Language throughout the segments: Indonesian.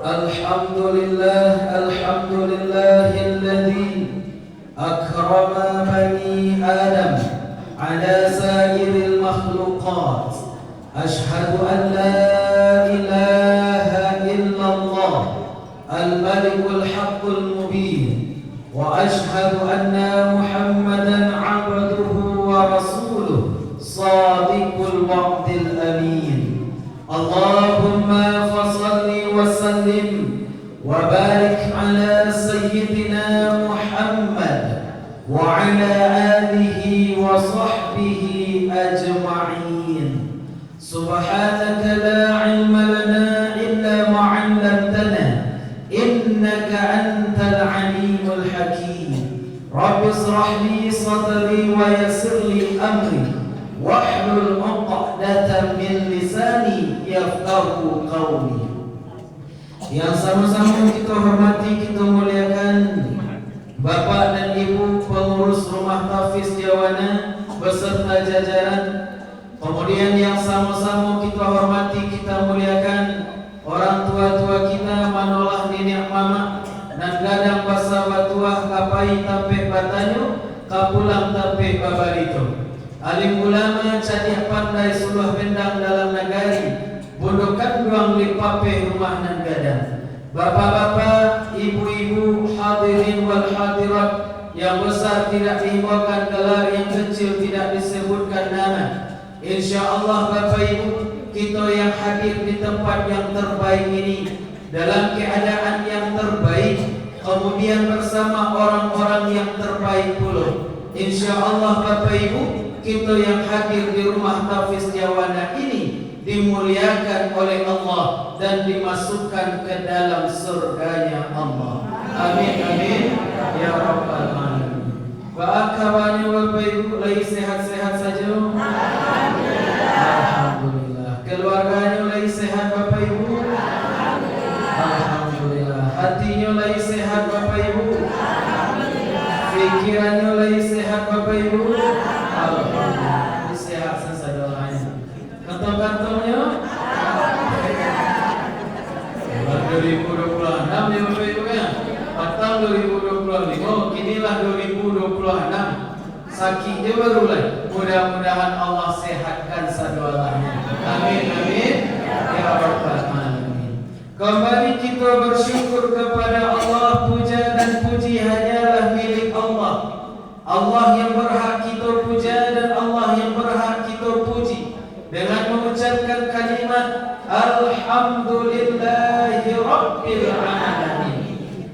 الحمد لله الذي أكرم بني آدم على سائر المخلوقات. أشهد أن لا إله إلا الله الملك الحق المبين، وأشهد أن محمدا عبده ورسوله صادق الوعد الأمين. اللهم فصل وسلم وبارك على سيدنا محمد وعلى آله وصحبه أجمعين. سبحانك لا علم لنا إلا ما علمتنا إنك أنت العليم الحكيم. رب اشرح لي صدري ويسر لي أمري واحلل عقدة من لساني yafqahu qawli. Yang sama-sama kita hormati, kita muliakan Bapak dan Ibu pengurus Rumah Tahfiz Jawana beserta jajaran. Kemudian yang sama-sama kita hormati, kita muliakan orang tua-tua kita, manolah nenek mama dan gadang basa batuah kapai tape batanyo kapulang tape babarito. Alim ulama cadiah pandai suluh bendang dalam negari, bundukan duang lipape rumah nan gadang. Bapak-bapak, ibu-ibu, hadirin wal hadirat, yang besar tidak dihimbaukan gelar, yang kecil tidak disebutkan nama. InsyaAllah Bapak Ibu, kita yang hadir di tempat yang terbaik ini dalam keadaan yang terbaik, kemudian bersama orang-orang yang terbaik pula. InsyaAllah Bapak Ibu, kita yang hadir di Rumah Tahfiz Jawana ini dimuliakan oleh Allah dan dimasukkan ke dalam surganya Allah. Amin amin ya rabbal alamin. Wa akhwani wal Bapak lagi sehat-sehat saja. Alhamdulillah. Keluarganya lagi sehat Bapak Ibu. Alhamdulillah. Hatinya lagi sehat Bapak Ibu. Pikirannya lagi sehat Bapak Ibu. Alhamdulillah. Sehat saja lainnya. Kantong-kantongnya 2026 ya Bapak Ibu ya. Patang 2025, kinilah 2026. Sakitnya baru lagi. Mudah-mudahan Allah sehatkan sadualahnya. Amin amin ya rabbal alamin. Kembali kita bersyukur kepada Allah. Puja dan puji hanyalah milik Allah. Allah yang berhak kita puja dan Allah yang berhak kita puji dengan mengucapkan kalimat Alhamdulillahi Rabbil Alamin.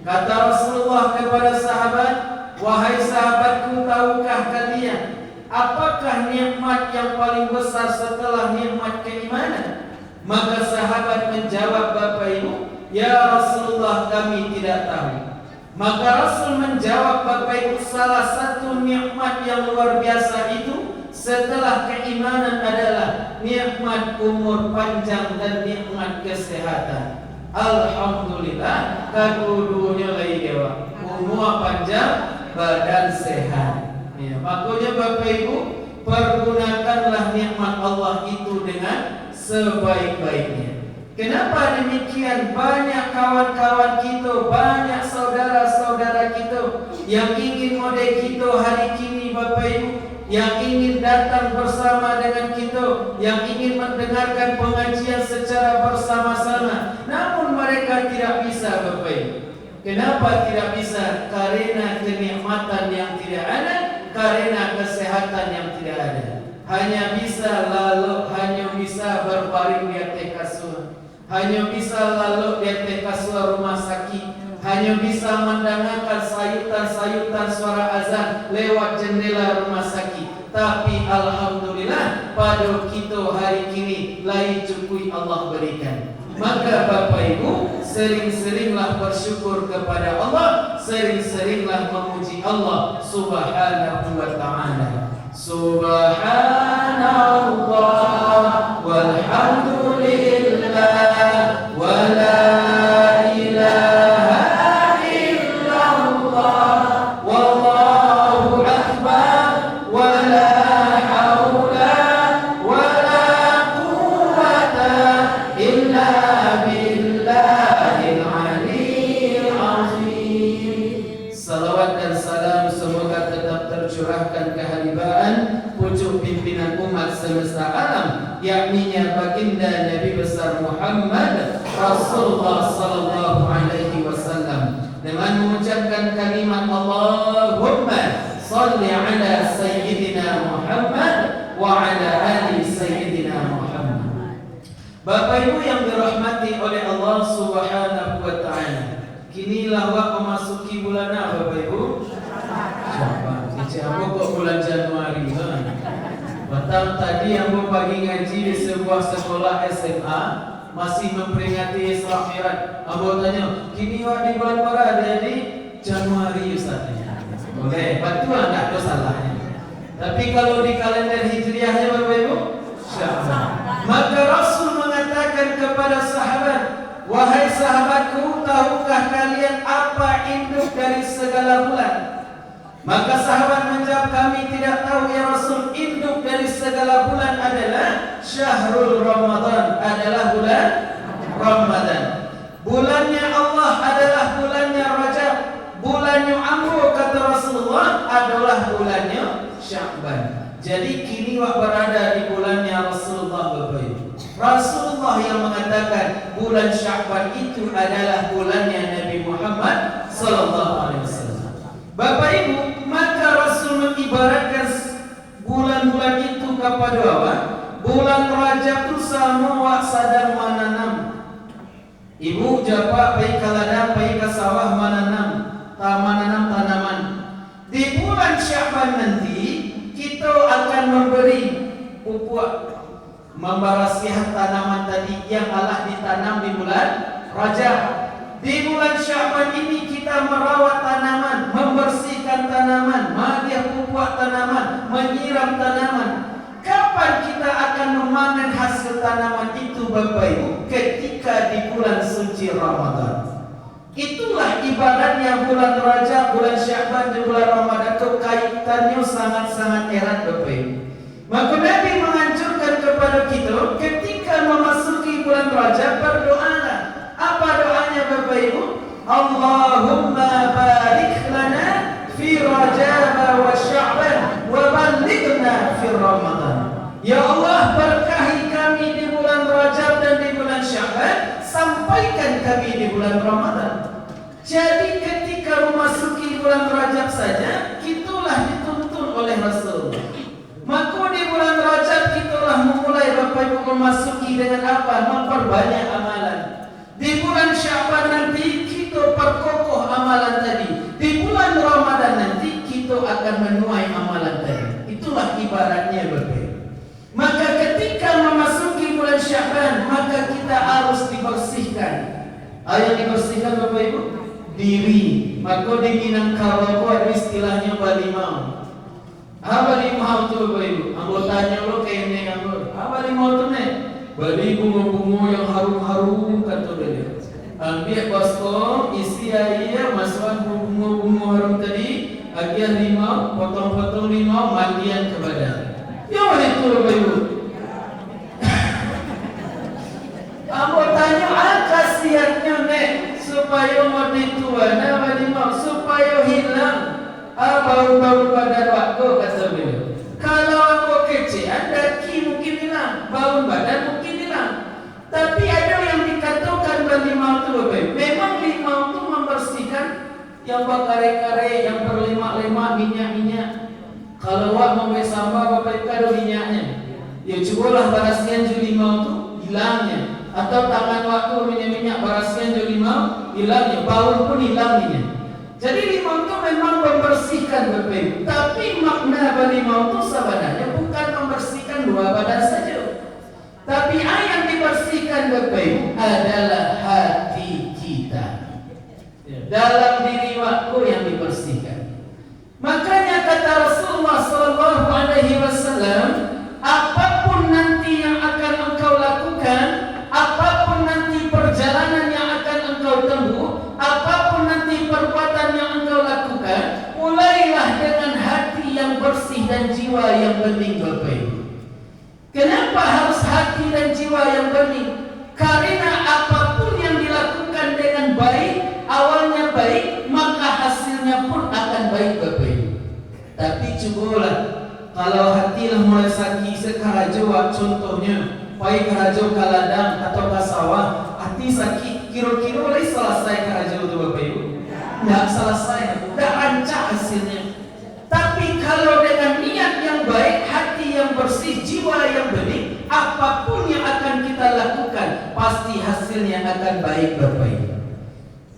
Kata Rasulullah kepada sahabat, wahai sahabatku, tahukah kalian apakah nikmat yang paling besar setelah nikmat keimanan? Maka sahabat menjawab, Bapak Ibu, ya Rasulullah, kami tidak tahu. Maka Rasul menjawab, Bapak Ibu, salah satu nikmat yang luar biasa itu setelah keimanan adalah nikmat umur panjang dan nikmat kesehatan. Alhamdulillah, kedudunya lagi dewa, umur panjang, badan sehat. Ya, makanya Bapak Ibu, pergunakanlah nikmat Allah itu dengan sebaik-baiknya. Kenapa demikian? Banyak kawan-kawan kita, banyak saudara-saudara kita yang ingin model kita hari kini Bapak Ibu, yang ingin datang bersama dengan kita, yang ingin mendengarkan pengajian secara bersama-sama, namun mereka tidak bisa Bapak Ibu. Kenapa tidak bisa? Karena kenikmatan yang tidak ada, karena kesehatan yang tidak ada. Hanya bisa berbaring di atas kasur, hanya bisa lalu di atas kasur rumah sakit, hanya bisa mendengarkan sayutan-sayutan suara azan lewat jendela rumah sakit. Tapi alhamdulillah pada kita hari kini lain cukup Allah berikan. Maka Bapak Ibu, sering-seringlah bersyukur kepada Allah, sering-seringlah memuji Allah Subhanahu wa ta'ala. Subhanallah walhamdulillah wa la ilaha illallah wallahu akbar wa la hawla wa la quwwata illa billahil Muhammad Rasulullah sallallahu alaihi wasallam dengan mengucapkan kalimat Allahumma salli ala sayyidina Muhammad wa ala ali sayyidina Muhammad. Bapak Ibu yang dirahmati oleh Allah Subhanahu wa taala, kinilah waktu memasuki bulan apa Bapak Ibu? Sya'ban. Ambo kok bulan Januari kan? Betul tadi ambo pagi ngaji di sebuah sekolah SMA masih memperingati Isra Mi'raj. Ambo tanya, kini di bulan berada di Januari Ustaznya. Boleh, betul enggak ada salahnya. Tapi kalau di kalender Hijriahnya Bapak Ibu, Sya'ban. Maka Rasul mengatakan kepada sahabat, wahai sahabatku, tahukah kalian apa induk dari segala bulan? Maka sahabat menjawab, kami tidak tahu ya Rasul. Induk dari segala bulan adalah Syahrul Ramadan, adalah bulan Ramadan. Bulannya Allah adalah bulannya Rajab. Bulannya Amru kata Rasulullah adalah bulannya Sya'ban. Jadi kini berada di bulannya Rasulullah Bapak Ibu. Rasulullah yang mengatakan bulan Sya'ban itu adalah bulannya Nabi Muhammad sallallahu alaihi wasallam. Bapak Ibu, maka Rasul mengibaratkan bulan-bulan itu kepada apa? Bulan Rajab itu sama sadar mananam. Ibu japa pai kaladang pai ka sawah mananam, mananam tanaman. Di bulan Sya'ban nanti kita akan memberi pupuk membarasiah tanaman tadi yang Allah ditanam di bulan Rajab. Di bulan Sya'ban ini kita merawat tanaman, membersihkan tanaman, menghadiah pupuk tanaman, menyiram tanaman. Kapan kita akan memanen hasil tanaman itu Bapak Ibu? Ketika di bulan suci Ramadan. Itulah ibaratnya bulan Rajab, bulan Sya'ban dan bulan Ramadan itu kaitannya sangat-sangat erat Bapak Ibu. Maka Nabi menganjurkan kepada kita ketika memasuki bulan Rajab berdoalah. Apa doanya Bapak Ibu? Allahumma barik lana fi Rajab wa Sya'ban wa ballighna fi Ramadan. Ya Allah, berkahi kami di bulan Rajab dan di bulan Sya'ban, sampaikan kami di bulan Ramadan. Jadi ketika memasuki bulan Rajab saja, kitalah dituntun oleh Rasulullah. Maka di bulan Rajab kitalah memulai Bapak Ibu memasuki dengan apa? Memperbanyak amalan. Di bulan Sya'ban nanti kita perkokoh amalan tadi. Di bulan Ramadan nanti kita akan menuai amalan tadi. Itulah ibaratnya Bapak Ibu. Maka ketika memasuki bulan Sya'ban, maka kita harus dibersihkan. Yang dibersihkan Bapak Ibu? Diri. Maka di Minangkabau ada istilahnya balimau. Balimau itu Bapak Ibu. Anggotanya lo kayaknya kamu. Balimau itu nih. Beli bunga-bunga yang harum-harum kata dia. Ambil baskom, isi air, masukkan bunga-bunga harum tadi, agian limau, potong-potong limau, mandian ke badan. Ya itu Bapak Ibu. Aku tanya, khasiatnya nek supaya mau dituan, apa limau supaya hilang bau-bau badan waktu kata dia. Kalau aku kecil, daki mungkin hilang, bau badan mungkin hilang. Tapi ada yang dikatakan limau itu Bapak Ibu. Memang limau itu membersihkan yang berkare-kare, yang berlemak-lemak, minyak-minyak. Kalau awak mau sambal Bapak Ibu ada minyaknya. Ya cobalah barasian ju limau itu hilangnya. Atau tangan waktu minyak-minyak barasian ju limau hilangnya. Bau pun hilang minyak. Jadi limau itu memang membersihkan Bapak Ibu. Tapi makna limau itu sebenarnya bukan membersihkan dua badan saja. Tapi yang dibersihkan Bapak Ibu adalah hati kita. Dalam diri waktu yang dibersihkan. Makanya kata Rasulullah sallallahu alaihi wasallam, apapun nanti yang akan engkau lakukan, apapun nanti perjalanan yang akan engkau tempuh, apapun nanti perbuatan yang engkau lakukan, mulailah dengan hati yang bersih dan jiwa yang bening Bapak Ibu. Kenapa harus hati dan jiwa yang bening? Karena apapun yang dilakukan dengan baik, awalnya baik, maka hasilnya pun akan baik Bapak Ibu. Tapi cobalah, kalau hati lah mulai sakit sekaraja, contohnya, pai karaja ke ladang atau ke sawah, pasti hasilnya akan baik Bapak Ibu.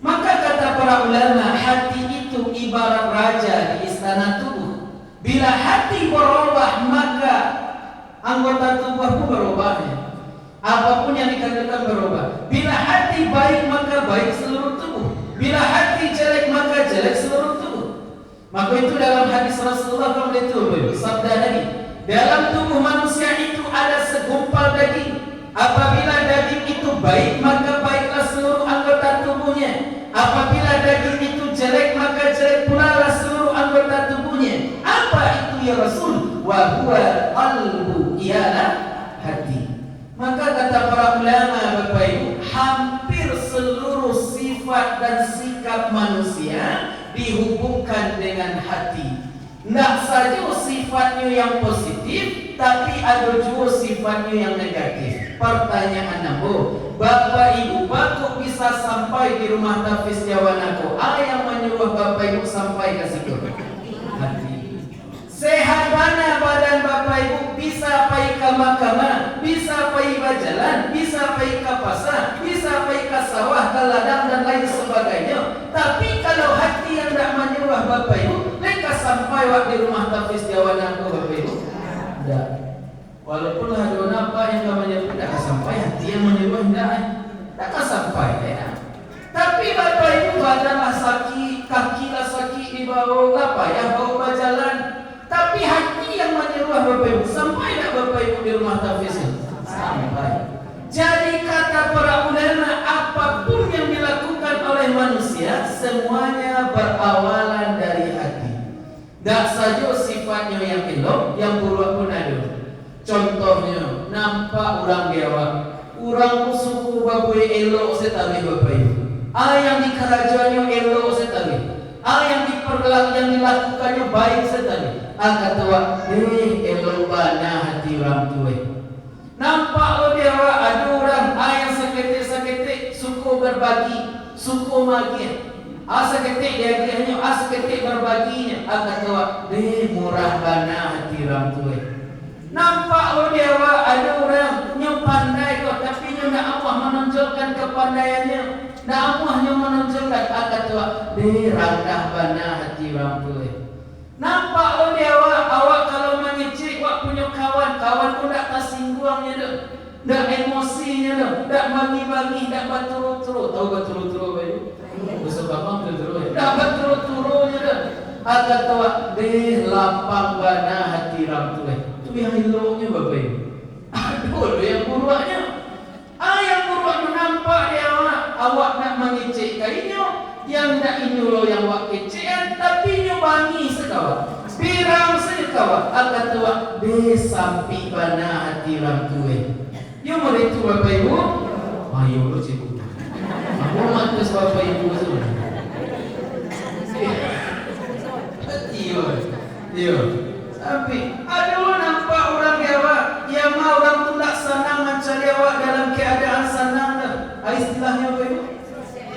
Maka kata para ulama, hati itu ibarat raja di istana tubuh. Bila hati berubah maka anggota tubuh pun berubahnya. Apapun yang dikerjakan berubah. Bila hati baik maka baik seluruh tubuh. Bila hati jelek maka jelek seluruh tubuh. Maka itu dalam hadis Rasulullah SAW sabda Nabi, dalam tubuh manusia itu ada segumpal daging. Apabila daging itu baik maka baiklah seluruh anggota tubuhnya. Apabila daging itu jelek maka jelek pula seluruh anggota tubuhnya. Apa itu ya Rasul? Wa huwa qalbu, ialah hati. Maka kata para ulama Bapak Ibu, hampir seluruh sifat dan sikap manusia dihubungkan dengan hati. Tidak saja sifatnya yang positif, tapi ada juga sifatnya yang negatif. Pertanyaan nambah, Bapak Ibu kok bisa sampai di rumah Tafiz Jawanako? Yang menyuruh Bapak Ibu sampai ke situ? Hati. Sehat mana badan Bapak Ibu? Bisa pergi ke mahkamah, bisa pergi berjalan, bisa pergi ke pasar, bisa pergi ke sawah, ke ladang dan lain sebagainya. Tapi kalau hati yang tidak menyuruh Bapak Ibu, mereka sampai di rumah Tafiz Jawanako Bapak Ibu? Tidak. Walaupun ada apa yang namanya tidak sampai, hati yang menyuruh tidak sampai ya. Tapi Bapak Ibu badanlah sakit, kakilah sakit di bawah apa ya, bawa berjalan. Tapi hati yang menyuruh Bapak Ibu, sampai tak Bapak Ibu di rumah Tafiz? Sampai. Jadi kata para ulama, apapun yang dilakukan oleh manusia semuanya berawalan dari hati. Tak saja sifatnya yang elok, yang buruk pun ada. Contohnya, nampak orang Jawa, orang suku babuy elok setali Bapak Ibu. Yang di kerajaannya elok setali. Yang dilakukannya baik sekali. Kata wak, elok bana hati orang tua. Nampak lo dia wak, ada orang yang seketik-seketik suku berbagi, suku magi. Seketik dia hanya seketik berbaginya. Kata wak, murah bana hati orang tua. Nampak lo dia wak, ada orang yang pandai kok, tapi yang Allah menonjolkan kepandaiannya. Namanya menunjukkan akan tua rendah bana hati orang tua. Nampak lo dia awak kalau mengecek awak punya kawan pun tak tersingguangnya dah, tak emosinya dah, tak bagi-bagi, tak berturut-turut. Tahu berturut-turut bayu? Besok abang berturut-turut. Tak berturut-turutnya dah. Akan tua lapang bana hati orang tua. Itu yang eloknya Bapak Ibu. Aduh, yang buruknya. Yang buruknya nampak dia awak nak mengecek kainnya, yang nak inyulo yang awak kecekan, tapi nyo bangi sekawan, pirang sekawan, akan tua sampai bana hati orang tua. Yo mulai tu Bapak Ibu, ayo lo cikgu. Aku matus Bapak Ibu semua. Iyo. Tapi ada nampak orang Jawa, yang mau orang tu tak senang mencari awak dalam keadaan senang. Istilahnya apa itu?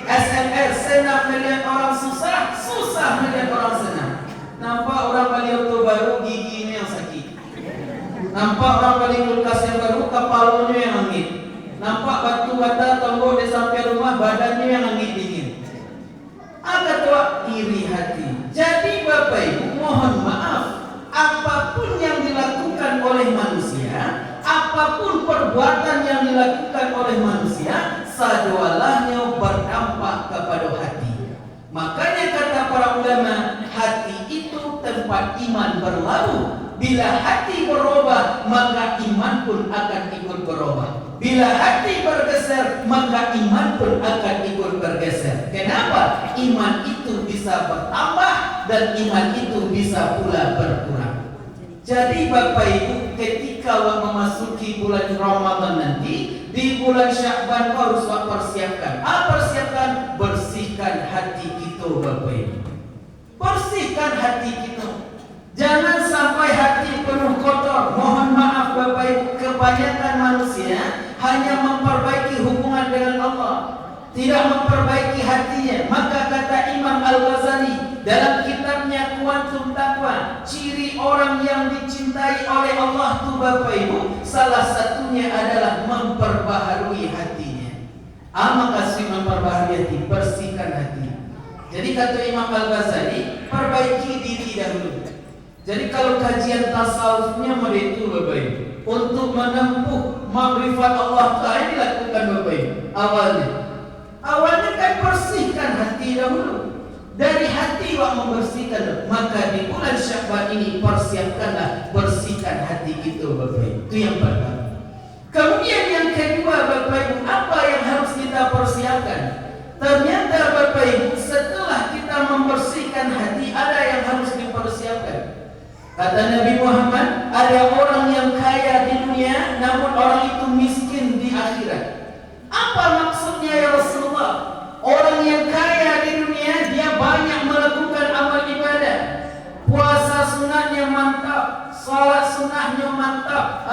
SNR, senang melihat orang susah, susah melihat orang senang. Nampak orang beli auto baru, giginya yang sakit. Nampak orang beli kulkas yang baru, kepalanya yang angin. Nampak batu bata tombol di samping rumah, badannya yang angin dingin. Agak tua iri hati. Jadi Bapak Ibu mohon maaf, apapun yang dilakukan oleh manusia, apapun perbuatan yang dilakukan oleh manusia, sadualahnya berdampak kepada hati. Makanya kata para ulama, hati itu tempat iman berlabuh. Bila hati berubah, maka iman pun akan ikut berubah. Bila hati bergeser, maka iman pun akan ikut bergeser. Kenapa? Iman itu bisa bertambah dan iman itu bisa pula berkurang. Jadi Bapak Ibu, ketika memasuki bulan Ramadan nanti, di bulan Sya'ban harus persiapkan. Persiapkan, bersihkan hati kita Bapak Ibu. Bersihkan hati kita. Jangan sampai hati penuh kotor. Mohon maaf Bapak Ibu, kebanyakan manusia hanya memperbaiki hubungan dengan Allah, tidak memperbaiki hatinya. Maka kata Imam Al-Ghazali dalam kitabnya Kuantum Taqwa, ciri orang yang dicintai oleh Allah tu Bapak Ibu, salah satunya adalah memperbaharui hatinya. Makasih memperbaharui hati, bersihkan hati. Jadi kata Imam Al-Ghazali, perbaiki diri dahulu. Jadi kalau kajian tasawufnya itu Bapak Ibu, untuk menempuh makrifat Allah Ta'ala dilakukan Bapak Ibu. Awalnya kan bersihkan hati dahulu. Dari hati membersihkan. Maka di bulan Sya'ban ini persiapkanlah bersihkan hati kita Bapak Ibu. Itu yang pertama. Kemudian yang kedua Bapak Ibu, apa yang harus kita persiapkan? Ternyata Bapak Ibu, setelah kita membersihkan hati, ada yang harus dipersiapkan. Kata Nabi Muhammad, ada orang yang kaya di dunia, namun orang itu miskin di akhirat. Apa maksudnya ya Rasulullah? Orang yang kaya di dunia, dia banyak melakukan amal ibadah. Puasa sunatnya mantap, salat sunahnya mantap,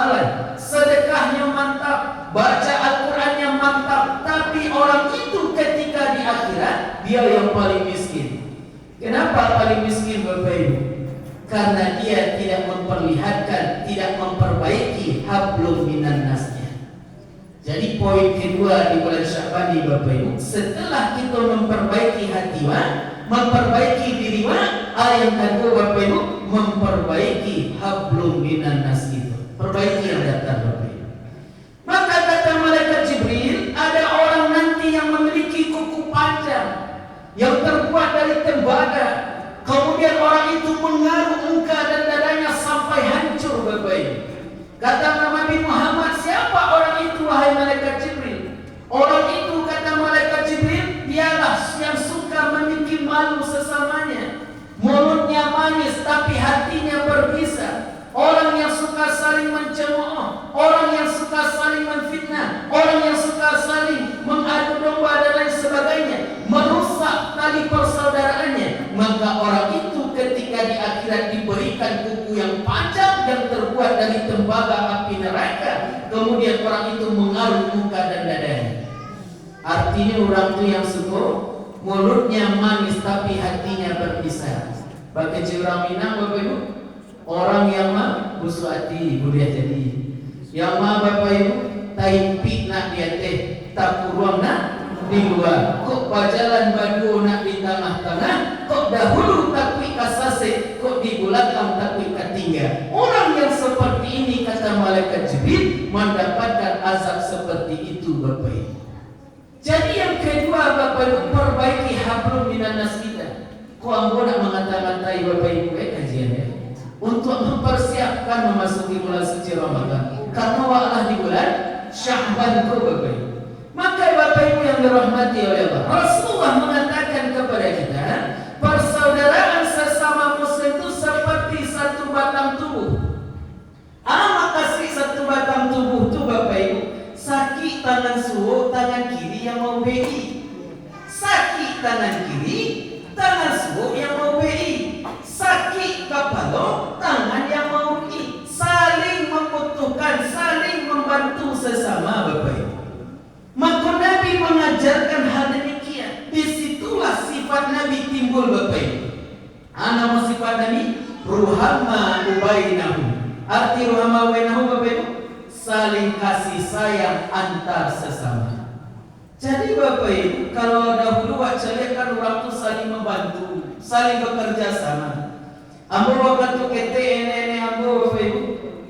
sedekahnya mantap, baca Al-Qurannya mantap. Tapi orang itu ketika di akhirat, dia yang paling miskin. Kenapa paling miskin Bapak Ibu? Karena dia tidak memperlihatkan, tidak memperbaiki hablum minan nasnya. Jadi poin kedua di bulan Sya'ban ini Bapak Ibu, setelah kita memperbaiki hati memperbaiki diri yang kedua Bapak Ibu, memperbaiki hablum minan nas itu. Perbaiki yang datang Bapak Ibu. Maka kata malaikat Jibril, ada orang nanti yang memiliki kuku panjang yang terbuat dari tembaga. Kemudian orang itu mengaruk muka dan dadanya sampai hancur Bapak Ibu. Kata Nabi Muhammad, siapa orang itu wahai malaikat Jibril? Orang itu kata malaikat Jibril, dialah yang suka memiliki malu sesamanya. Mulutnya manis tapi hatinya berbisa. Orang yang suka saling mencemooh, orang yang suka saling menfitnah, orang yang suka saling mengadu domba dan lain sebagainya, merusak tali persaudaraannya. Maka orang itu ketika di akhirat diberikan kuku yang panjang yang terbuat dari tembaga api neraka. Kemudian orang itu mengaruk muka dan dadanya. Artinya orang itu yang suka mulutnya manis tapi hatinya berbisa. Bagi orang Minang Bapak Ibu, orang yang busuk hati boleh jadi. Yang Bapak Ibu taimpi nak dia teh tak kurang nak di luar. Kok bajalan badu nak di tengah-tengah. Kok dahulu takwi kasase, kok di belakang takwi katinggal. Orang yang seperti ini kata malaikat Jibril mendapatkan azab seperti itu Bapak Ibu. Jadi yang kedua Bapak Ibu, perbaiki hablum minan nas kita. Kok ambo nak mengata-ngatai Bapak Ibu kajiannya untuk mempersiapkan memasuki bulan suci Ramadan. Karena wa'alah di bulan Sya'ban itu Bapak Ibu. Maka Bapak Ibu yang dirahmati oleh Allah, Rasulullah mengatakan kepada kita, persaudaraan sesama muslim itu seperti satu batang tubuh. Maka satu batang tubuh itu Bapak Ibu, sakit tangan suhu, tangan kiri yang mau BI. Sakit tangan kiri, tangan suhu yang mau BI. Sakit kepala, tangan yang mau BI. Saling membutuhkan, saling membantu sesama Bapak Ibu. Maka Nabi mengajarkan hal demikian. Disitulah sifat Nabi timbul Bapak Ibu. Nama sifat Nabi ruhama ubainahu. Arti ruhama ubainahu Bapak Ibu, saling kasih sayang antar sesama. Jadi Bapak Ibu, kalau dahulu wajahnya kan orang itu saling membantu, saling bekerja sama. Ambo waktu kete ene ambo Bapak Ibu,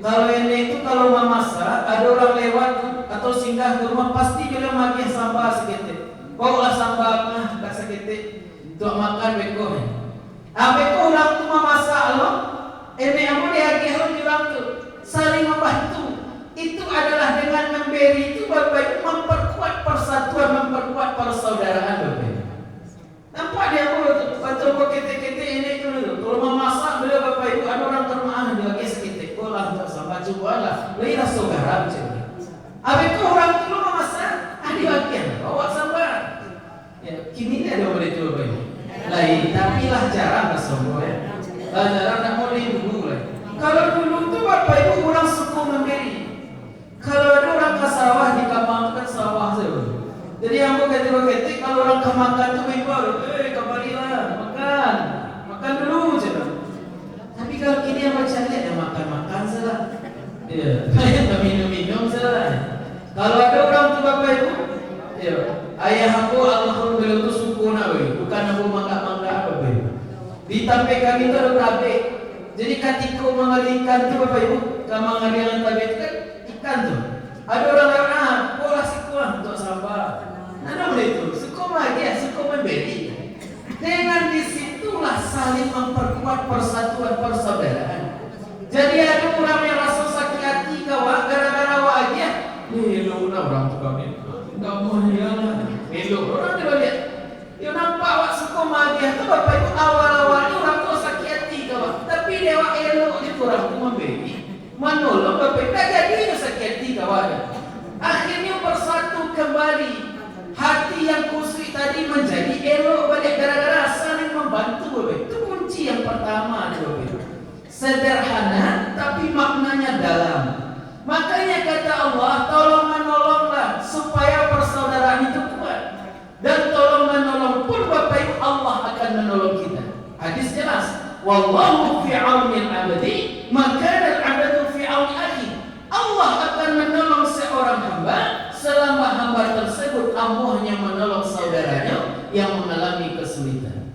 kalau ene itu kalau memasak, ada orang lewat atau singgah ke rumah pasti dia magih sambal sekete. Kau lah sambal tak sekete untuk makan beko. Beko orang tu memasak lo, ene ambo dia agih orang tu saling membantu. Itu adalah dengan memberi itu Bapak Ibu memperkuat persatuan, memperkuat persaudaraan Bapak Ibu. Nampak dia betul kete-kete ini dulu. Kalau memasak beliau Bapak Ibu ada orang termaah dia lagi sekitik. Oh lah tak sama cobalah. Lepas saudara macam ni. Habis tu orang tu memasak, ada bagian bawa sambal. Ya, kini dia ada boleh tu Bapak Ibu. Lain, tapi lah jarang kesombong ya. Jarang nak boleh dulu lah. Kalau dulu tu Bapak Ibu orang suka memberi. Kalau ada orang ke sawah dikembangkan sawah saja. Jadi yang begitu kalau orang ke makan tu baru, kembalilah makan dulu je. Tapi kalau kini yang macam ni, makan saja. Ya, minum saja. Kalau ada orang tu Bapak Ibu, Ayah aku almarhum beliau tu suku nak bukan aku mangga apa di tape kami tu ada tape. Jadi ketika mengalihkan tu Bapak Ibu, kamu mengalihkan tape itu kan ikan tu. Ada orang lewat bola sikuan untuk sabar. Ada boleh itu, suku lagi, suku membeli. Dengan disitulah saling memperkuat persatuan persaudaraan. Jadi ada orang yang rasa sakit hati kawan gara-gara wajah. Melo orang tu kami. Enggak mau hilang. Melo orang dia lihat. Dia nampak awak suka magiah tu Bapak Ibu awal-awalnya orang tu sakit hati kawan. Tapi dia awak elok je orang tu membeli. Menolong Bapak Ibu tak jadi dia sakit hati kawan. Akhirnya bersatu kembali. Hati yang kusut tadi menjadi elok balik gara-gara saling membantu Bapak Ibu. Itu kunci yang pertama Bapak Ibu. Sederhana tapi maknanya dalam. Makanya kata Allah, tolong menolonglah supaya persaudaraan itu kuat. Dan tolong menolong pun Bapak Ibu Allah akan menolong kita. Hadis jelas, wallahu fi aunil abdi maka al-abdu fi auni akhi. Allah akan menolong seorang hamba selama hamba tersebut ampuhnya menolong saudaranya yang mengalami kesulitan.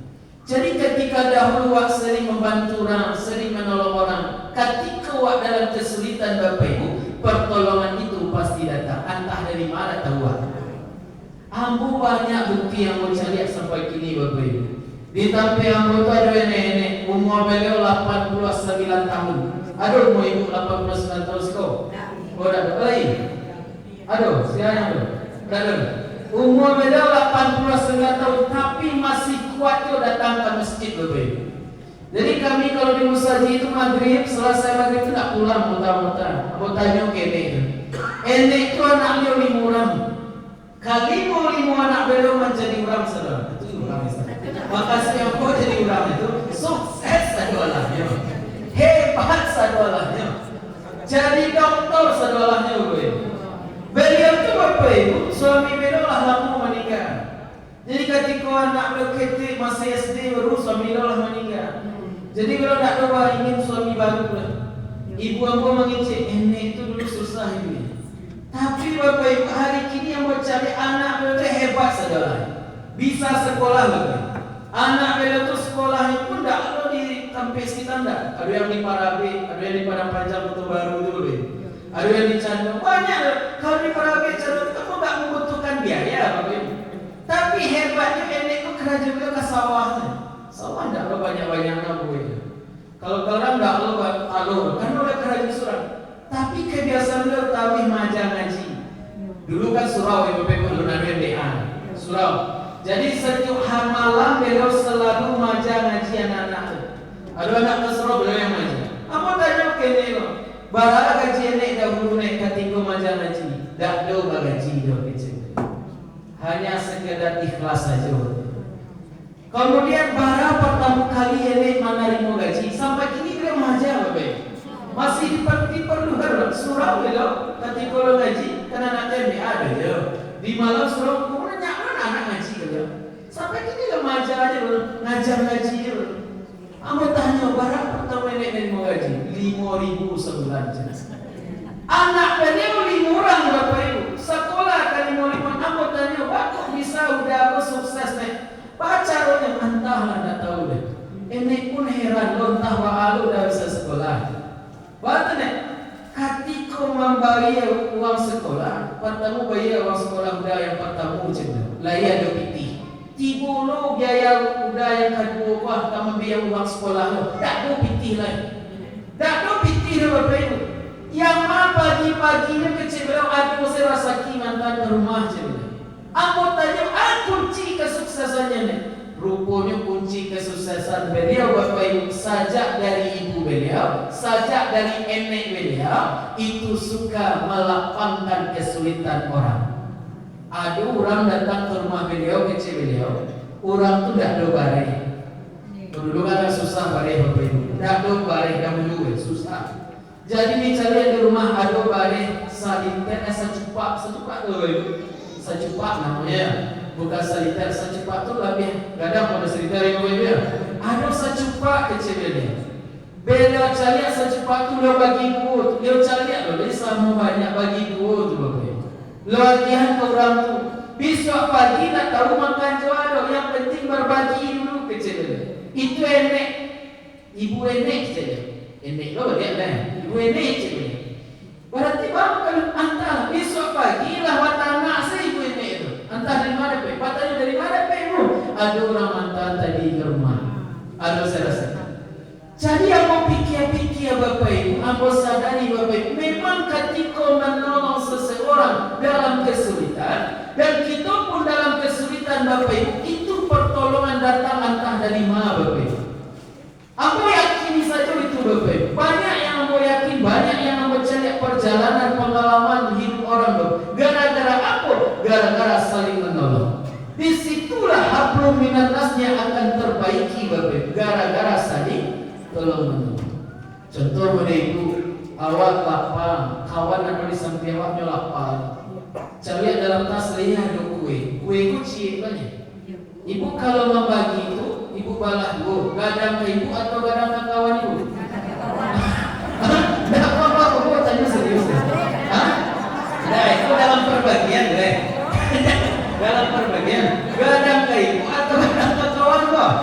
Jadi ketika dahulu wak sering membantu orang, sering menolong orang, ketika wak dalam kesulitan Bapak Ibu, pertolongan itu pasti datang. Entah dari mana tahu wak. Ambu banyak bukti yang mau cari sampai kini Bapak Ibu. Di Tampe Ambu itu ada nenek, umur beliau 89 tahun. Aduh, mau ibu 89 tahun sekolah. Oh, dah ada. Aduh, siapa tu? Ada. Umur beliau 89 tahun tapi masih kuat tu datang ke masjid Bapak Ibu. Jadi kami kalau di musajid itu maghrib, selesai maghrib itu tak pulang muter-muter. Aku tanya kene. Enek itu anak dia 5 orang. Kali mau 5 anak beliau menjadi orang saudara. Itu orang Islam. Makasih aku jadi orang itu sukses sadolahnya. Hebat sadolahnya. Jadi doktor sadolahnya Bapak Ibu. Beliau tu Bapak Ibu, suami beliau lah lama meninggal. Jadi ketika anak beliau kecil masih SD baru suami beliau lah meninggal. Jadi beliau tak doa ingin suami baru pula. Ibu aku mengincik, ini itu dulu susah ini. Tapi Bapak Ibu hari kini yang mau cari anak beliau tu hebat saudara. Bisa sekolah lagi. Anak beliau tu sekolahnya pun tak ada di kampus kita tak. Ada yang di Parabe, ada yang di Padang Panjang Kota Baru tu boleh. Ada yang di Candong, banyak. Kalau di Parabe Candong kita pun tak membutuhkan biaya Bapak Ibu. Tapi hebatnya enek tu kerajaan beliau ke sawahnya. Sawah tak ada banyak-banyak nabu. Kalau orang tak ada kan oleh kerajaan surau. Tapi kebiasaan beliau tawih majang ngaji. Dulu kan surau Bapak Ibu dulu ada DA. Surau. Jadi setiap hari malam beliau selalu majang ngaji anak-anak. Ada anak ke surau beliau yang ngaji. Apa tanya kene lo? Bara gaji enek dahulu naik ketika majang ngaji. Tak ada gaji dia kecil. Hanya sekedar ikhlas saja. Kemudian bara pertama kali enek menerima gaji sampai kini beliau majang Bapak Ibu. Masih diperlukan surau beliau ketika lo ngaji karena anak dia ada je. Di malam surau kemudian anak ngaji beliau. Sampai kini lo majang aja beliau ngajar ngaji je. Amba tanya barang pertama enek menerima gaji 5.000 sebulan. Anak beliau 5 orang Bapak Ibu. Sekolah kali 5. Amba tanya, "Pak kok bisa udah aku sukses nih?" Pacarnya entahlah tak tahu deh. Enek pun heran lo entah wahalu dah bisa sekolah. Betul nih. Ketika membayar uang sekolah, pertama bayar uang sekolah udah yang pertama macam lah ya ada pitih. Tiba lo biaya udah yang kedua wah kamu biaya uang sekolah lo. Tak ada pitih lagi. Tak ada pitih Bapak Ibu. Yang mana pagi-paginya kecil beliau ada saya rasa mantan ke rumah je. Aku tanya, kunci kesuksesannya nih. Rupanya kunci kesuksesan beliau Bapak Ibu sajak dari ibu beliau, sajak dari enek beliau itu suka melapangkan kesulitan orang. Ada orang datang ke rumah beliau, kecil beliau, orang tu tak ada barang. Dulu kan susah barang Bapak Ibu. Tak ada barang dahulu susah. Jadi misalnya di rumah ada barang saliter, secupak tu Bapak Ibu. Secupak namanya. Bukan saliter, secupak tu lebih kadang pada saliter yang lebih. Ada secupak kecil dia. Beliau cari secupak tu dia bagi dua. Dia cari dia sama banyak bagi dua tu Bapak. Latihan ke orang tu Besok pagi nak tahu makan jodoh, yang penting berbagi dulu kecil. Itu enek. Ibu enek saja. Enek loh dia kan. Ibu enek saja. Berarti baru kalau antah besok pagi lah watana saya ibu enek itu. Antah dari mana pe? Patanya dari mana pe? Ada orang antah tadi ke rumah. Ada saya rasa. Jadi aku pikir-pikir Bapak Ibu, aku sadari Bapak Ibu, memang ketika menolong seseorang dalam kesulitan, dan kita pun dalam kesulitan Bapak Ibu, itu pertolongan datang entah dari mana Bapak Ibu. Aku yakini saja itu Bapak Ibu. Banyak yang aku yakin, banyak yang aku cari perjalanan pengalaman hidup orang Bapak. Gara-gara apa? Gara-gara saling menolong. Disitulah hablum minan nasnya akan terbaiki Bapak Ibu. Gara-gara saling tolong menolong. Contoh pada ibu, awak lapang, kawan anu di samping awaknya lapang. Cari dalam tas lihat ada kue itu cik banyak. Ibu kalau membagi itu, ibu balah go, gadang ke ibu atau gadang ke kawan ibu? Tidak apa-apa, aku tanya serius. Nah itu dalam perbagian deh. Dalam perbagian, gadang ke ibu atau gadang ke kawan kok?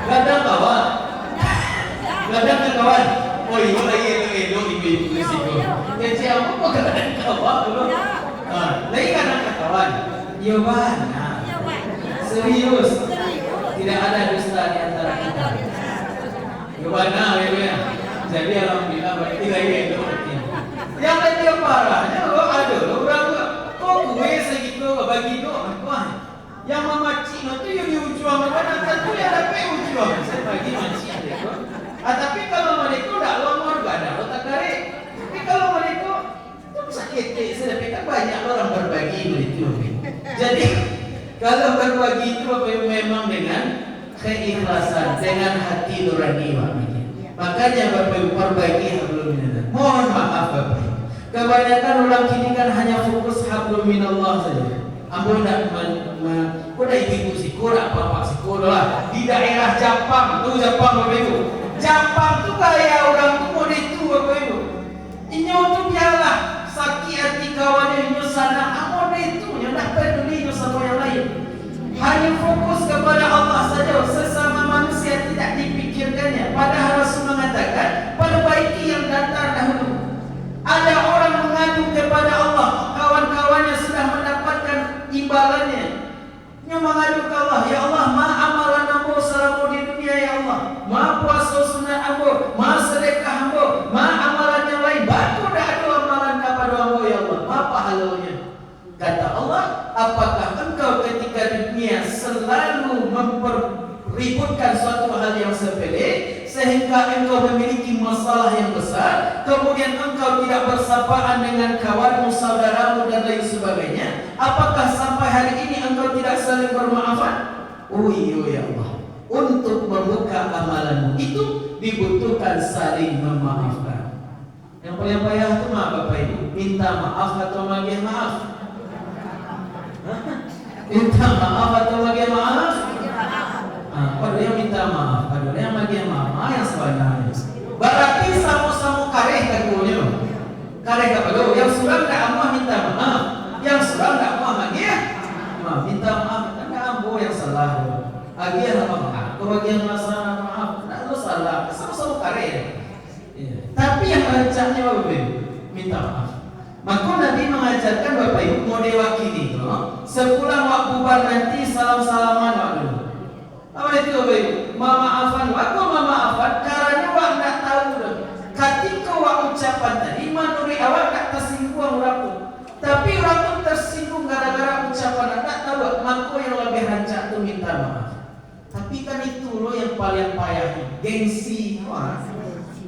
Gadang kawan, gadang ke kawan. Oh ibu lagi itu ibu risiko. Jadi aku kok gadang kawan dulu. Lagi gadang ke kawan. Ya banyak. Serius. Tidak ada dusta di antara kita. Ya banyak ya. Jadi alhamdulillah baik tidak itu. Yang lebih parahnya ada orang kok gue segitu bagi yang memaci itu yang diujuang mana tentu ya dapat ujuang saya bagi maci itu. Tapi kalau mereka tidak lomor gak ada otak tarik. Tapi kalau mereka itu sakit sedangkan banyak orang berbagi begitu. Jadi kalau berbagi itu memang dengan keikhlasan, dengan hati nurani makanya Bapak berbagi hablum minallah. Mohon maaf Bapak. Kebanyakan orang kini kan hanya fokus hablum minallah saja. Ambo nak kuda ibu sikura bapak sikura lah di daerah Jepang tu Bapak Ibu. Jepang tu kayak orang tu mau itu Bapak Ibu. Inyo tu biarlah sakit hati kawannya inyo sana ambo itu yang tak peduli inyo sama yang lain. Hanya fokus kepada Allah saja, sesama manusia tidak dipikirkannya. Padahal Rasul mengatakan perbaiki yang datar dahulu. Ada orang mengadu kepada Allah, kawan-kawannya sudah mendapatkan imbalannya. Dia mengadu ke Allah, ya Allah, ma amalan ambo selama di dunia ya Allah, ma puasa sunat ambo, ma sedekah ambo, ma amalan yang lain. Batu dah ada amalan kepada ambo ya Allah, ma pahalanya. Kata Allah, apakah engkau ketika dunia selalu memperributkan suatu hal yang sepele sehingga engkau memiliki masalah yang besar, kemudian engkau tidak bersapaan dengan kawanmu, saudaramu dan lain sebagainya? Apakah sampai hari ini engkau tidak saling bermaafan? Oh iya ya Allah, untuk membuka amalanmu itu dibutuhkan saling memaafkan. Yang paling payah itu Bapak Ibu, minta maaf atau bagi maaf? Minta maaf atau bagi maaf? Pada yang minta maaf, pada yang bagi maaf, yang sebenarnya. Berarti sama-sama kareh kagunya. Kareh kapalo, yang surang tak amah minta maaf, yang surang tak amah bagi maaf. Minta maaf, tak ambo yang salah. Agian apa maaf? Kau bagi yang masalah maaf, tak lo salah. Sama-sama kareh. Tapi yang rancangnya Bapak Ibu, minta maaf. Maka Nabi mengajarkan Bapak Ibu mau diwakili itu, sepulang waktu bubar nanti salam-salaman waktu. Apa itu Bapak Ibu? Memaafan, aku memaafan karena awak nak tahu dah. Ketika awak ucapan tadi, menurut awak tak tersinggung orang. Tapi orang tu tersinggung gara-gara ucapan tak tahu. Maka yang lebih rancak tu minta maaf. Tapi kan itu loh yang paling payah, gengsi.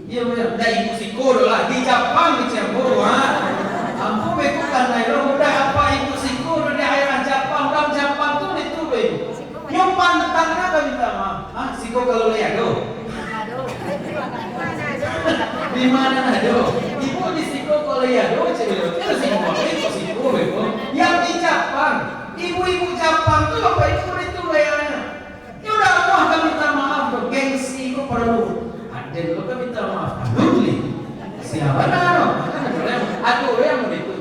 Iya benar. Dah ibu sikor lah di Jepang dicampur. Ampun beku kan lo udah apa ibu sikor di daerah Jepang, dalam Jepang tu itu beku. Yang pantangnya kan minta maaf. Siko kalau lihat di mana ada? Ibu di Siko kalau lihat cewek itu Siko beku. Yang di Jepang, ibu-ibu Jepang tu apa itu layarnya. Ya udah mau kan minta maaf tuh, gengsi kok perlu. Ada lo kan minta maaf. Siapa naro? Aduh yang itu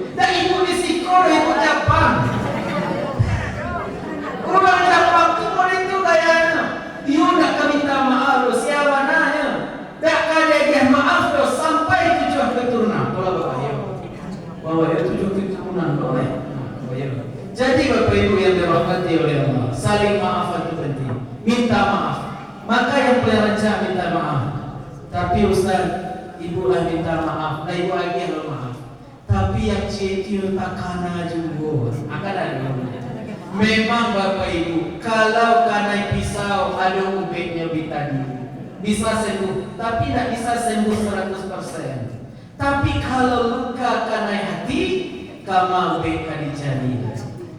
kunang boleh. Jadi Bapak Ibu yang dirahmati oleh Allah, saling maaf itu penting. Minta maaf. Maka yang pelajar minta maaf. Tapi Ustaz, Ibu lah minta maaf, nah Ibu lagi yang maaf. Tapi yang cetiu takana juga. Akan ada. Memang Bapak Ibu, kalau kanai pisau ada ubeknya tadi, bisa sembuh, tapi tidak bisa sembuh 100%. Tapi kalau luka kanai hati, kama ubek dicari.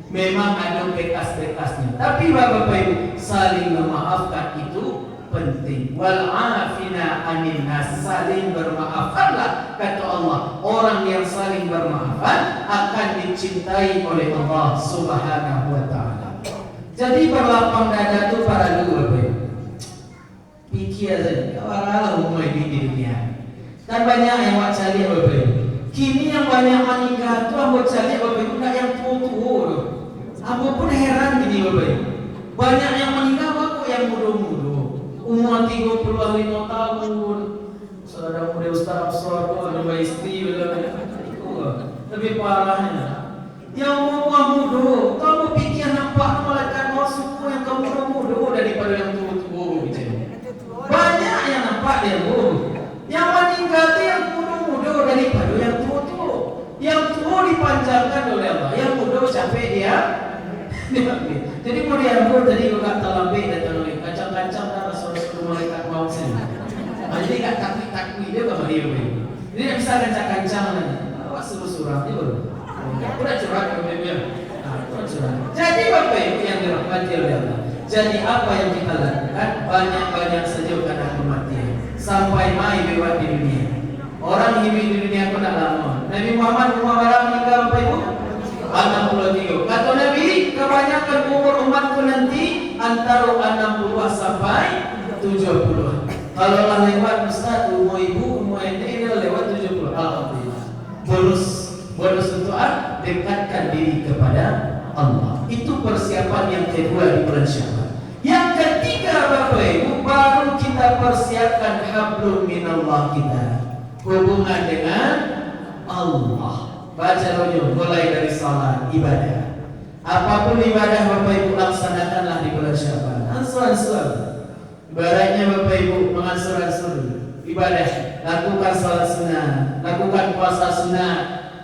Memang ada bekas-bekasnya. Tapi Bapak Ibu, saling memaafkan itu penting. Wal afina anin nas, saling bermaafkanlah kata Allah. Orang yang saling bermaafkan akan dicintai oleh Allah Subhanahu wa taala. Jadi berlapang dada itu para dulu Bapak Ibu. Pikir saja, orang umum di dunia. Dan banyak yang buat cari Bapak Ibu. Kini yang banyak meninggal itu buat cari Bapak Ibu, enggak yang tua-tua. Aku pun heran gini Bapak Ibu. Banyak yang meninggal kok yang muda-muda. Umur 35 tahun. Saudara muda Ustaz Absar kok ada istri lebih parahnya. Yang umur muda, kamu pikir nampak malaikat masuk yang kamu muda daripada yang tua-tua gitu. Banyak yang nampak dia muda. Yang meninggal itu yang muda daripada yang tua-tua. Yang tua dipanjangkan oleh Allah, yang muda capek dia. Jadi mau diambil tadi juga terlambat datang oleh kacang-kacang dan rasul-rasul malaikat maut sini. Jadi tak takwi dia sama dia. Jadi tak bisa kancang-kancang lagi. Awak suruh-suruh dia baru. Aku dah curhat ke dia. Jadi Bapak Ibu yang dirahmati oleh Allah. Jadi apa yang kita lakukan, banyak-banyak saja karena kematian. Sampai mai lewat di dunia. Orang hidup di dunia pun tak lama. Nabi Muhammad umur berapa meninggal Bapak Ibu? 63. Kata Nabi, kebanyakan umur umatku nanti antara 60 sampai 70. Kalau lah lewat Ustaz, umur ibu, umur ini lewat 70. Alhamdulillah. Bonus untuk dekatkan diri kepada Allah. Itu persiapan yang kedua di bulan Syawal. Yang ketiga Bapak Ibu, baru kita persiapkan hablum minallah kita. Hubungan dengan Allah. Baca doa mulai dari salat, ibadah. Apapun ibadah Bapak Ibu laksanakanlah di bulan Syawal. Ansur-ansur. Ibaratnya Bapak Ibu mengansur-ansur ibadah. Lakukan salat sunnah, lakukan puasa sunnah,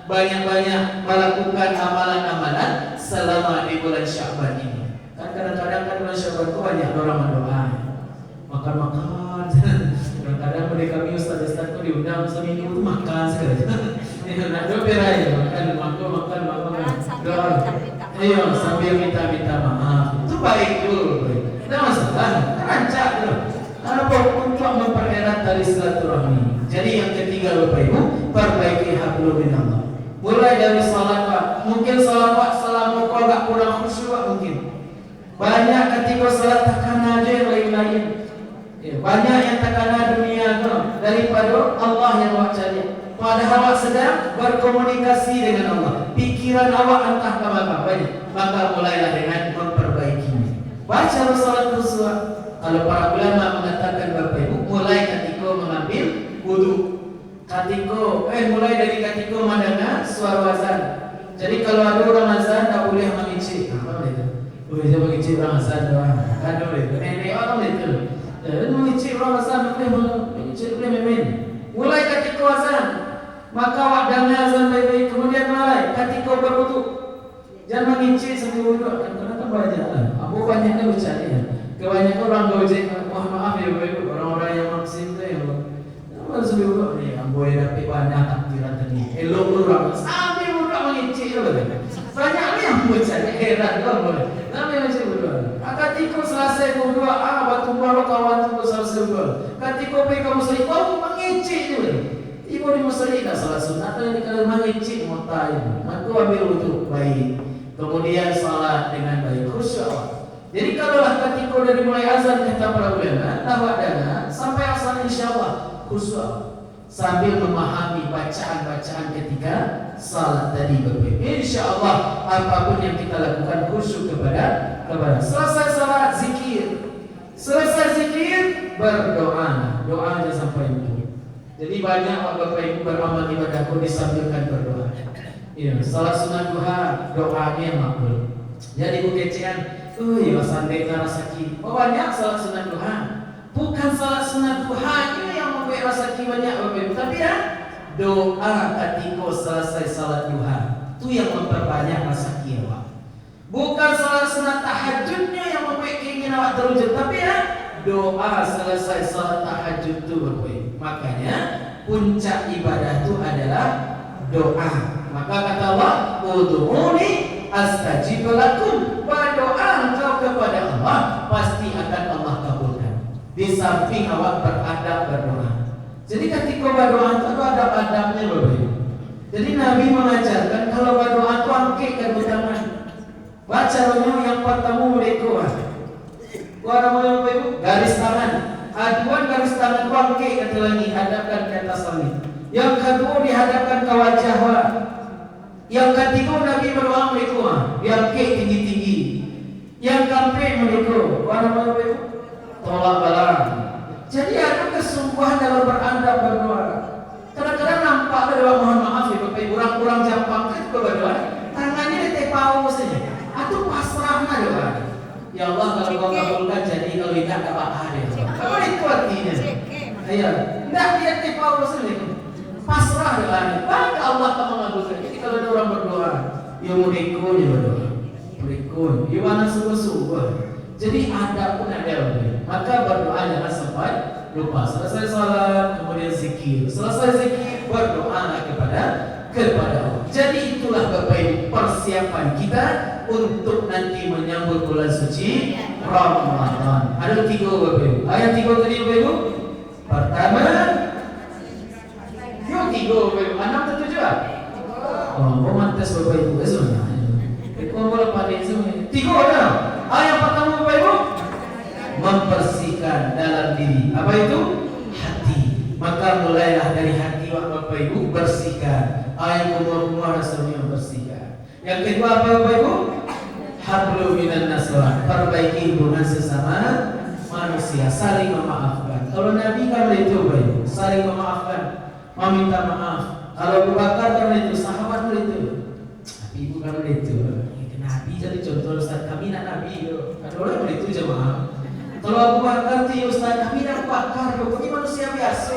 banyak-banyak melakukan amalan-amalan selama di bulan Syawal ini. Kan kadang-kadang kan bulan Syawal itu banyak orang mendoa, makan-makan. Kadang-kadang mereka ustaz-ustaz itu diundang seminggu itu makan sekali. Nak doa ya, makan doa. Iya, sambil minta maaf. Itu baik dulu. Tidak masalah, rancak dulu. Apa untuk mempererat tali silaturahmi. Jadi yang ketiga Bapak Ibu, perbaiki hablum minallah. Mulai dari salat Pak. Mungkin salat Pak selama kau enggak kurang khusyuk mungkin. Banyak ketika salat takana aja yang lain-lain. Banyak yang takana dunia daripada Allah yang awak cari. Padahal awak sedang berkomunikasi dengan Allah. Pikiran awak entah ke mana banyak. Maka mulailah dengan memperbaikinya. Baca salat khusyuk. Kalau para ulama mengatakan Bapak Ibu, mulai ketika mengambil wudu. Mulai dari ketika mendengar suara azan. Jadi kalau ada orang azan tak boleh mengicip. Apa itu? Boleh dia mengicip orang azan doang. Kan boleh. Nenek orang itu. Mengicip orang azan boleh mengicip boleh memin. Mulai ketika azan. Maka awak dengar azan baik-baik, kemudian mulai ketika berwudu. Jangan mengicip sambil wudu. Kan banyak. Aku banyaknya bercari ya. Kebanyakan orang gojek, mohon maaf ya Bapak, orang-orang yang maksim itu yang sambil wudu ni, boleh dapat banyak takdiran tadi. Elok orang sambil wudu mengicip banyak yang bercari heran kan boleh. Namanya macam wudu. Ketika selesai wudu, batu baru kawan tu selesai wudu. Ketika pergi ke masjid, kau mengicip tu. Ibu di masjid dah salah sunat atau kalau mengicip mutai, maka ambil wudu baik. Kemudian salat dengan baik, khusyuk. Jadi kalaulah ketika dari mulai azan kita para ulama, awak dengar sampai asal insyaallah khusyuk sambil memahami bacaan-bacaan ketika salat tadi Bapak. Insyaallah apapun yang kita lakukan khusyuk kepada selesai salat zikir. Selesai zikir berdoa. Doa aja sampai itu. Jadi banyak Bapak Ibu beramal ibadah pun disambilkan berdoa. Iya, salat sunat duha doanya yang makbul. Jadi kekecehan, ya santai karena sakit. Banyak salat sunat duha. Bukan salat sunat duha itu yang membuat rasa sakit banyak, tapi ya doa ketika selesai salat duha itu yang memperbanyak rasa sakit awak. Bukan salat sunat tahajudnya yang membuat keinginan awak terwujud, tapi ya doa selesai salat tahajud itu berbaik. Makanya puncak ibadah itu adalah doa. Maka kata Allah, ud'uni astajib lakum. Berdoa engkau kepada Allah, pasti akan Allah kabulkan. Di samping awak beradab berdoa. Jadi ketika berdoa itu ada adabnya Bapak. Jadi Nabi mengajarkan kalau berdoa itu angkitkan tangan. Baca yang pertama mereka. Namanya Bapak Ibu, garis tangan. Aduan garis tangan bangkit ke langit, hadapkan ke atas langit. Yang kedua dihadapkan ke wajah. Yang ketiga Nabi berdoa mereka, bangkit tinggi-tinggi. Yang keempat mereka, namanya Bapak Ibu, tolak bala. Jadi ada kesungguhan dalam beradab berdoa. Kadang-kadang nampak berdoa mohon maaf ya Bapak Ibu, kurang jampang itu berdoa. Tangannya ditepau saja. Atau pasrahnya doa. Ya Allah kalau kau kabulkan jadi, kalau tidak apa-apa ya. Kalau itu artinya. Iya, tidak dia tipau sendiri. Pasrah doa. Maka Allah akan mengabulkan. Jadi kalau ada orang berdoa, ya merikun ya berdoa. Merikun. Ya mana sungguh-sungguh. Jadi ada pun ada. Maka berdoa jangan sampai lupa. Selesai salat, kemudian zikir. Selesai zikir, berdoa kepada Allah. Jadi itulah Bapak Ibu persiapan kita untuk nanti menyambut bulan suci Ramadan. Ada 3 Bapak Ibu. Ayat 3 tadi Bapak Ibu. Pertama, yuk 3 Bapak Ibu. 6 atau 7? Oh, mantas Bapak Ibu sebenarnya. Itu boleh pada semuanya. 3 ada. Ayat pertama Bapak Ibu, membersihkan dalam diri. Apa itu? Hati. Maka mulailah dari hati Bapak Ibu, bersihkan. Ayat kumur-kumur rasanya bersihkan. Yang kedua apa Bapak Ibu? Hablu minan nasrah. Perbaiki hubungan sesama manusia, saling memaafkan. Kalau Nabi kan itu Bapak Ibu, saling memaafkan, meminta maaf. Kalau Abu Bakar kan itu, sahabat itu. Tapi Ibu kan itu. Nabi jadi contoh Ustaz, kami nak Nabi. Ada orang itu jemaah. Kalau Abu Bakar itu Ustaz, kami nak Abu Bakar. Bagi manusia biasa.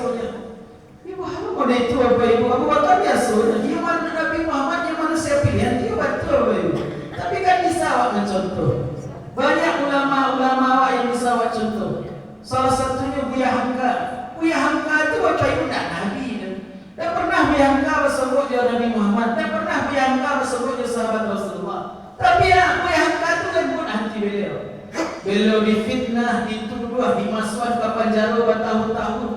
Ibu itu Bapak Ibu, Abu Bakar biasa. Dia mana Nabi Muhammad yang manusia pilihan, dia betul Bapak Ibu. Tapi kan bisa awak mencontoh. Banyak ulama-ulama yang bisa awak contoh. Salah satunya Buya Hamka. Buya Hamka itu Bapak Ibu tak Nabi. Tak pernah Buya Hamka bersebut dia Nabi Muhammad. Tak pernah Buya Hamka bersebut dia sahabat Rasulullah. Tapi ya Buya Hamka itu lembut hati beliau. Beliau difitnah, dituduh, dimasukkan ke penjara bertahun-tahun.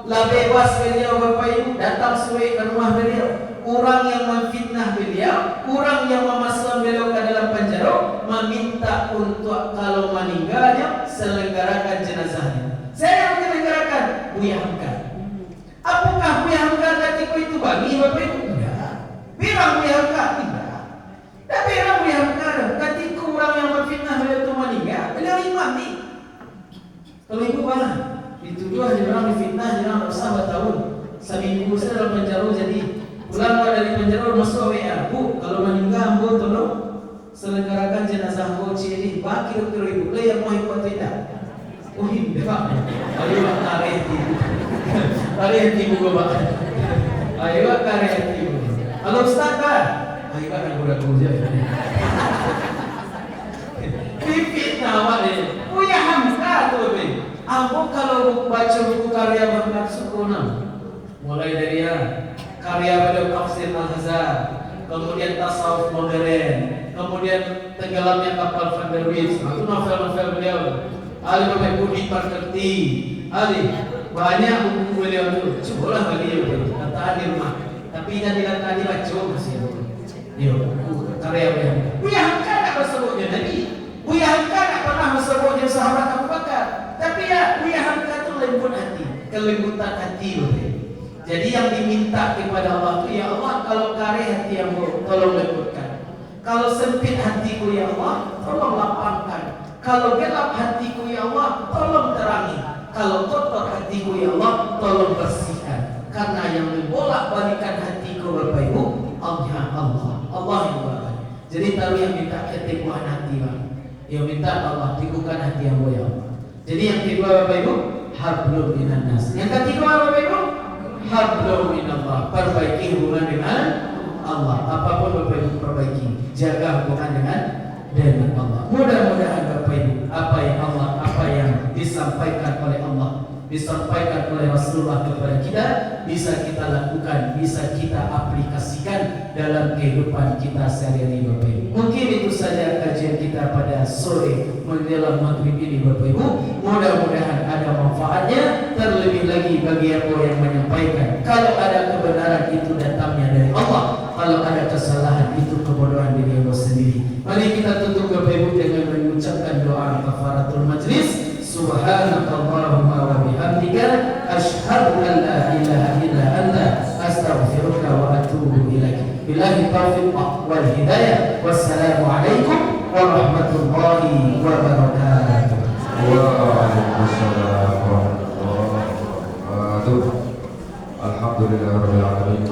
Lah bebas beliau Bapak Ibu, datang suai ke rumah beliau. Orang yang memfitnah beliau, orang yang memasukkan beliau ke dalam penjara, meminta untuk kalau meninggalnya selenggarakan jenazahnya. Saya yang menyelenggarakan Buya Hamka. Apakah Buya Hamka ketika itu bagi Bapak Ibu? Tidak. Bilang Buya Hamka tidak. Tak bilang Buya Hamka ketika orang yang memfitnah beliau itu meninggal, beliau imami. Kalau Ibu mana? Dituduh orang difitnah, orang bersama tahun. Seminggu saya dalam penjara, jadi pulang dari penjara masuk WA. Bu, kalau meninggal Bu tolong selenggarakan jenazah Bu Ciri. Bagi dokter Ibu, yang mau ikut tidak? Oh tidak Pak. Ayo tarik ibu. Tarik ibu Bapak. Ayo tarik ibu. Halo Ustaz Pak. Ayo Pak ragu-ragu aja. Difitnah awak ni. Buya Hamka tu Bapak. Aku kalau baca buku karya Muhammad Sukrona, mulai dari karya beliau Tafsir Al-Hazar, kemudian Tasawuf Modern, kemudian Tenggelamnya Kapal Van der Wijk, itu novel-novel beliau. Ali Bapak Budi Parkerti, Ali banyak buku beliau itu. Cobalah beliau kata di rumah, tapi tidak tadi baca masih buku karya beliau. Buya Hamka tak bersebutnya Nabi, Buya Hamka tak pernah bersebutnya sahabat Abu Bakar. Tapi ya Buya Hamka itu lembut hati, kelembutan hati Bapak. Jadi yang diminta kepada Allah itu, ya Allah kalau kare hati yang tolong lembutkan. Kalau sempit hatiku ya Allah, tolong lapangkan. Kalau gelap hatiku ya Allah, tolong terangi. Kalau kotor hatiku ya Allah, tolong bersihkan. Karena yang membolak-balikan hatiku Bapak Ibu, Allah. Jadi tahu yang minta keteguhan hati bang. Yang minta Allah teguhkan hati yang ya Allah. Jadi yang kedua Bapak Ibu, hablum minan nas. Yang ketiga Bapak Ibu, hablum minallah. Perbaiki hubungan dengan Allah. Apapun Bapak Ibu perbaiki, jaga hubungan dengan Allah. Mudah-mudahan Bapak Ibu, apa yang disampaikan oleh Allah, disampaikan oleh Rasulullah kepada kita bisa kita lakukan, bisa kita aplikasikan dalam kehidupan kita sehari-hari Bapak Ibu. Mungkin itu saja kajian kita pada sore menjelang maghrib ini Bapak Ibu. Mudah-mudahan ada manfaatnya. Terlebih lagi bagi yang menyampaikan, kalau ada kebenaran itu datangnya dari Allah, kalau ada kesalahan itu kebodohan diri Allah sendiri. Mari kita tutup Bapak Ibu dengan mengucapkan doa kafaratul majlis. Subhanakallahumma wa bihamdika asyhadu an la ilaha illa anta astaghfiruka wa atubu ilaik. Billahi taufiq wal hidayah. Wassalamu alaikum warahmatullahi wabarakatuh. Waalaikumsalam warahmatullahi wabarakatuh. Alhamdulillahirabbil alamin.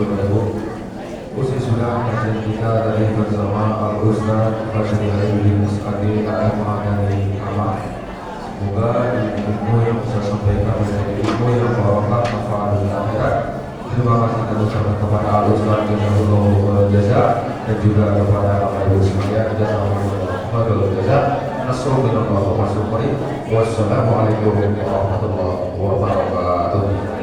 Usia sudah kajian kita dari bersama Al-Ustaz Fadli Hairudin Musadi Al-Mahani Amal. Semoga ilmu yang bisa sampaikan menjadi ilmu yang barokah manfaat dunia akhirat. Terima kasih kami ucapkan kepada Al-Ustaz Jazakallahu Jaza dan juga kepada Bapak Ibu sekalian Jazakallahu Jaza. Wassalamualaikum warahmatullahi wabarakatuh.